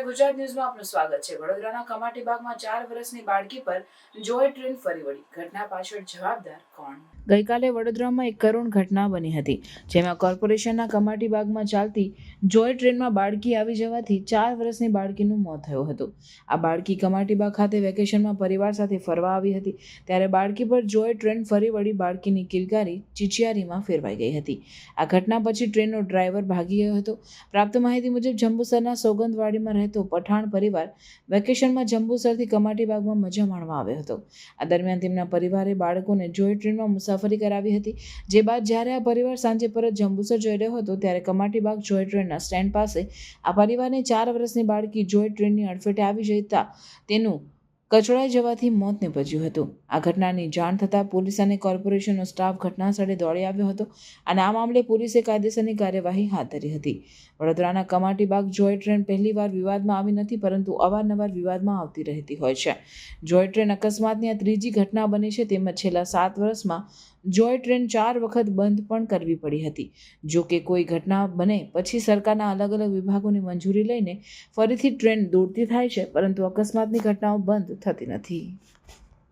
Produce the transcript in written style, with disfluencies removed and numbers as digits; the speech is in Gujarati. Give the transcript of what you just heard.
ગુજરાત ન્યૂઝમાં આપનું સ્વાગત છે। વડોદરાના કમાટીબાગમાં 4 વર્ષની બાળકી પર જોય ટ્રેન ફરી વળી। ઘટના પાછળ જવાબદાર કોણ? ગઈકાલે વડોદરામાં એક કરુણ ઘટના બની હતી, જેમાં કોર્પોરેશનના કમાટીબાગમાં ચાલતી જોય ટ્રેનમાં બાળકી આવી જવાથી 4 વર્ષની બાળકીનું મોત થયું હતું। આ બાળકી કમાટીબાગ ખાતે વેકેશનમાં પરિવાર સાથે ફરવા આવી હતી, ત્યારે બાળકી પર જોય ટ્રેન ફરી વળી બાળકીની કિલકારી ચિચિયારીમાં ફેરવાઈ ગઈ હતી। આ ઘટના પછી ટ્રેનનો ડ્રાઈવર ભાગી ગયો હતો। પ્રાપ્ત માહિતી મુજબ જંબુસરના સોગંદવાડીમાં રહેતો પઠાણ પરિવાર વેકેશનમાં જંબુસરથી કમાટીબાગમાં મજા માણવા આવ્યો હતો। આ દરમિયાન તેમના પરિવારે બાળકોને જોય ટ્રેનમાં મુસાફરી કરાવી હતી। જે બાદ જ્યારે આ પરિવાર સાંજે પરત જંબુસર જઈ રહ્યો હતો, ત્યારે કમાટીબાગ જોય ટ્રેનના સ્ટેન્ડ પાસે આ પરિવારની 4 વર્ષની બાળકી જોય ટ્રેનની અડફેટે આવી જતા તેનું કચડાઈ જવાથી મોત નીપજ્યું હતું। આ ઘટનાની જાણ થતાં પોલીસ અને કોર્પોરેશનનો સ્ટાફ ઘટનાસ્થળે દોડી આવ્યો હતો અને આ મામલે પોલીસે કાયદેસરની કાર્યવાહી હાથ ધરી હતી। વડોદરાના કમાટીબાગ જોય ટ્રેન પહેલીવાર વિવાદમાં આવી નથી, પરંતુ અવારનવાર વિવાદમાં આવતી રહેતી હોય છે। જોય ટ્રેન અકસ્માતની આ ત્રીજી ઘટના બની છે, તેમજ છેલ્લા 7 વર્ષમાં જોય ટ્રેન 4 વખત બંધ પણ કરવી પડી હતી। જો કે કોઈ ઘટના બને પછી સરકારના અલગ અલગ વિભાગોની મંજૂરી લઈને ફરીથી ટ્રેન દોડતી થાય છે, પરંતુ અકસ્માતની ઘટનાઓ બંધ થતી નથી।